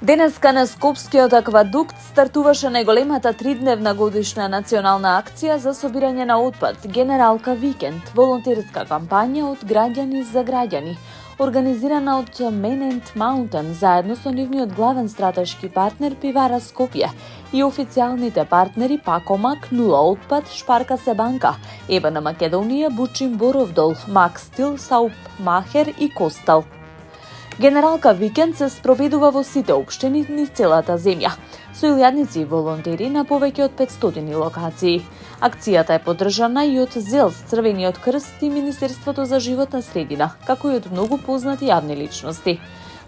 Денеска на Скопскиот аквадукт стартуваше најголемата 3-дневна годишна национална акција за собирање на отпад Генералка Викенд, волонтерска кампања од граѓани за граѓани, организирана од Men and Mountain заедно со нивниот главен стратешки партнер Пивара Скопје и официјалните партнери Пакомак, Нула отпад, Шпарка се банка, ЕБН Македонија, Бучим Боровдол, Макстил, Сауп Махер и Костал. Генералка Викенд се спроведува во сите општини низ целата земја, со илјадници и волонтери на повеќе од 500 локации. Акцијата е поддржана и од ЗЕЛС, Црвениот крст и Министерството за животна средина, како и од многу познати јавни личности.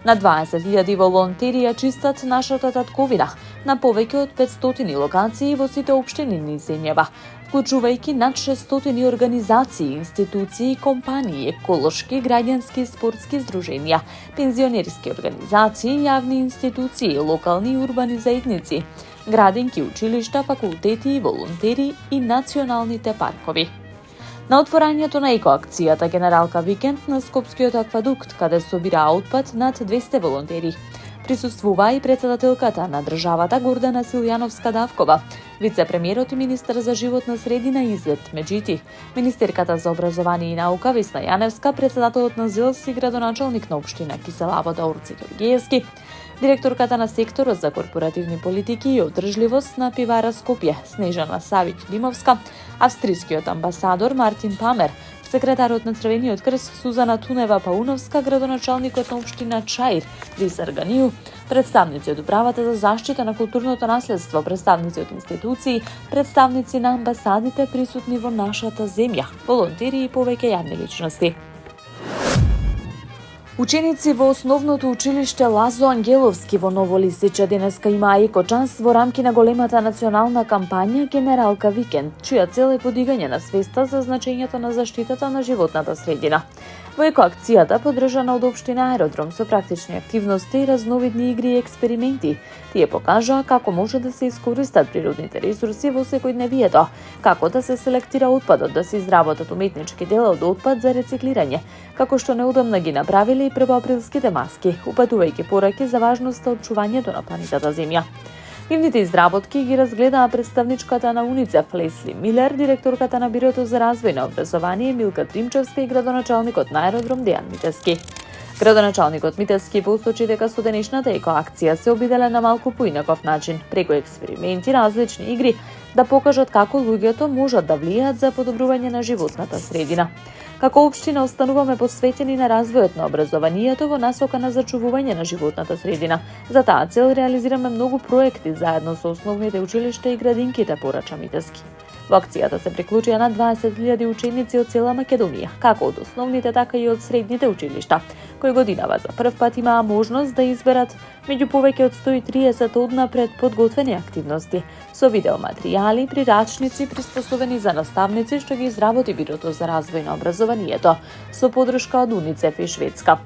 На 20.000 волонтери ја чистат нашата татковина на повеќе од 500 локации во сите општини низ земјава, вклучувајќи над 600 организации, институции, компании, еколошки, граѓански и спортски здруженија, пензионерски организации, јавни институции, локални и урбани заедници, градинки, училишта, факултети и волонтери и националните паркови. На отворањето на екоакцијата Генералка Викенд на Скопскиот аквадукт, каде собира отпад над 200 волонтери, присуствува и председателката на државата Гордана Силјановска-Давкова, вице-премиерот и министар за животна средина Изет Меджити, министерката за образование и наука Весна Јаневска, председателот на ЗЕЛС и градоначалник на општина Кисела Вода Орце Ѓорѓиевски, директорката на секторот за корпоративни политики и одржливост на Пивара Скопје Снежана Савиќ-Димовска, австрискиот амбасадор Мартин Памер, секретарот на Црвениот крст Сузана Тунева-Пауновска, градоначалникот на општина Чаир Рисар Ганију, представници од Управата за заштита на културното наследство, представници од институции, представници на амбасадите присутни во нашата земја, волонтери и повеќе јавни личности. Ученици во основното училиште Лазо Ангеловски во Ново Лисиче денеска имаа еко-час во рамки на големата национална кампања Генералка Викенд, чија цел е подигање на свеста за значењето на заштитата на животната средина. Во екоакцијата, поддржана од општина Аеродром со практични активности, разновидни игри и експерименти, тие покажаа како може да се искористат природните ресурси во секојдневието, како да се селектира отпадот, да се изработат уметнички дела од отпад за рециклирање, како што неодамна ги направиле и првоаприлските маски, упатувајќи пораки за важноста од чувањето на планетата Земја. Нивните изработки ги разгледаа представничката на УНИЦЕФ Лесли Милер, директорката на Бирото за развој на образование Милка Тримчевска и градоначалникот на Аеродром Дејан Митевски. Градоначалникот Митевски посочи дека со денешната екоакција се обиделе на малку поинаков начин, преку експерименти, различни игри, да покажат како луѓето можат да влијаат за подобрување на животната средина. Како општина остануваме посветени на развојот на образованието во насока на зачувување на животната средина. За таа цел реализираме многу проекти заедно со основните училишта и градинките, порача Митевски. Во акцијата се приклучија над 20.000 ученици од цела Македонија, како од основните, така и од средните училишта, кои годинава за прв пат имаа можност да изберат меѓу повеќе од 130 однапред подготвени активности, со видеоматеријали, прирачници приспособени за наставници што ги изработи Бирото за развој на образованието, со поддршка од УНИЦЕФ и Шведска.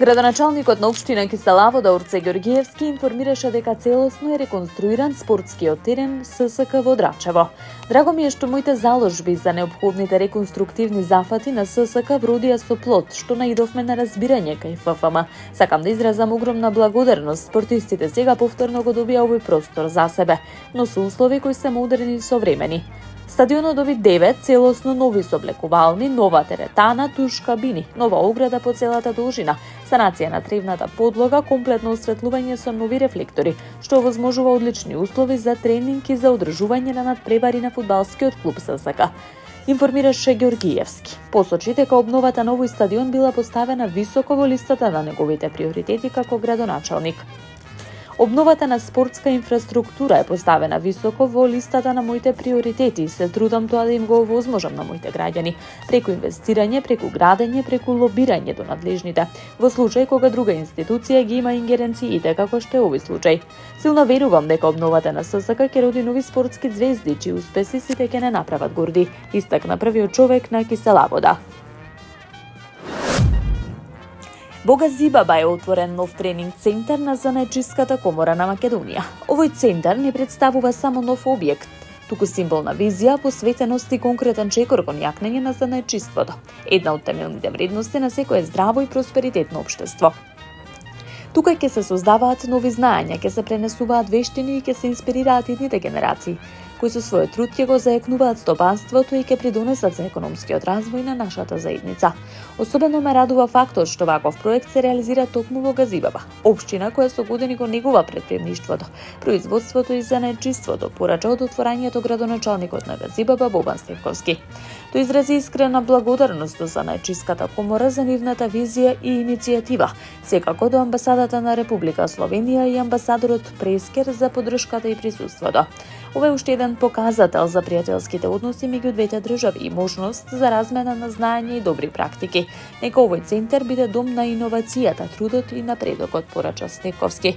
Градоначалникот на општина Кисела Вода Орце Ѓорѓиевски информираше дека целосно е реконструиран спортскиот терен ССК во Драчево. Драго ми е што моите заложби за неопходните реконструктивни зафати на ССК вродија со плод, што наидовме на разбирање кај ФФМ. Сакам да изразам огромна благодарност. Спортистите сега повторно го добија овој простор за себе, но со услови кои се модерни и современи. Стадионот доби 9 целосно нови соблекувални, нова теретана, туш кабини, нова ограда по целата должина, санација на тревната подлога, комплетно осветлување со нови рефлектори, што овозможува одлични услови за тренинг и за одржување на надпревари на фудбалскиот клуб ССК. Информираше Ѓорѓиевски. Посочи дека обновата на овој стадион била поставена високо во листата на неговите приоритети како градоначалник. Обновата на спортска инфраструктура е поставена високо во листата на моите приоритети и се трудам тоа да им го овозможам на моите граѓани, преку инвестирање, преку градење, преку лобирање до надлежните, во случај кога друга институција ги има ингеренциите како што е овој случај. Силно верувам дека обновата на ССК ќе роди нови спортски звезди, чии успеси сите ќе не направат горди, истакна првиот човек на Кисела Вода. Во Газибаба е отворен нов тренинг центар на Занајчиската комора на Македонија. Овој центар не представува само нов објект, туку символна визија, посветеност и конкретен чекор кон јакнење на занајчиството. Една од темелните вредности на секое здраво и просперитетно општество. Тука ќе се создаваат нови знаења, ќе се пренесуваат вештини и ќе се инспирираат идните генерации, кои со својот труд ќе го заекнуваат стопанството и ќе придонесат за економскиот развој на нашата заедница. Особено ме радува фактот што ваков проект се реализира токму во Газибаба, општина која со години го негува претприемништвото, производството и занаетчиството, порача од отворањето градоначалникот на Газибаба Бобан Стефковски. Тој изрази искрена благодарност до занаетчиската комора за нивната визија и иницијатива, секако до амбасадата на Република Словенија и амбасадорот Прескер за поддршката и присуството. Ова е уште еден показател за пријателските односи меѓу двете држави и можност за размена на знаење и добри практики. Нека овој центар биде дом на иновацијата, трудот и напредокот, порача Стефковски.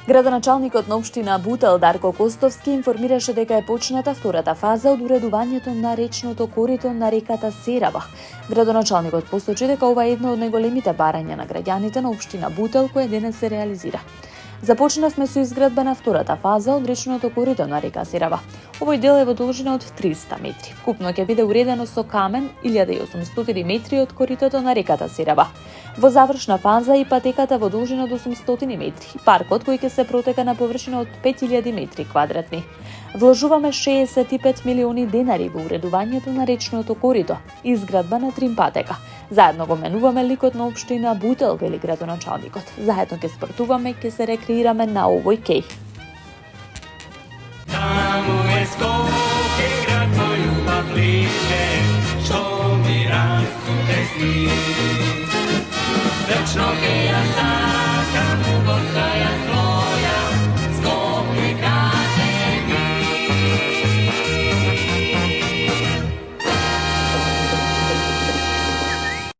Градоначалникот на општина Бутел Дарко Костовски информираше дека е почната втората фаза од уредувањето на речното корито на реката Серава. Градоначалникот посочи дека ова е едно од најголемите барања на граѓаните на општина Бутел кој денес се реализира. Започнавме со изградба на втората фаза од речното корито на река Серава. Овој дел е во должина од 300 метри. Вкупно ќе биде уредено со камен 1800 метри од коритото на реката Серава. Во завршна фаза и патеката во должина од 800 метри. Паркот кој ќе се протека на површина од 5000 метри квадратни. Вложуваме 65 милиони денари во уредувањето на речното корито, изградба на тримпатека. Заедно го менуваме ликот на општина Бутел, вели градоначалникот. Заедно ќе спортуваме, ќе се рекреираме на овој кеј.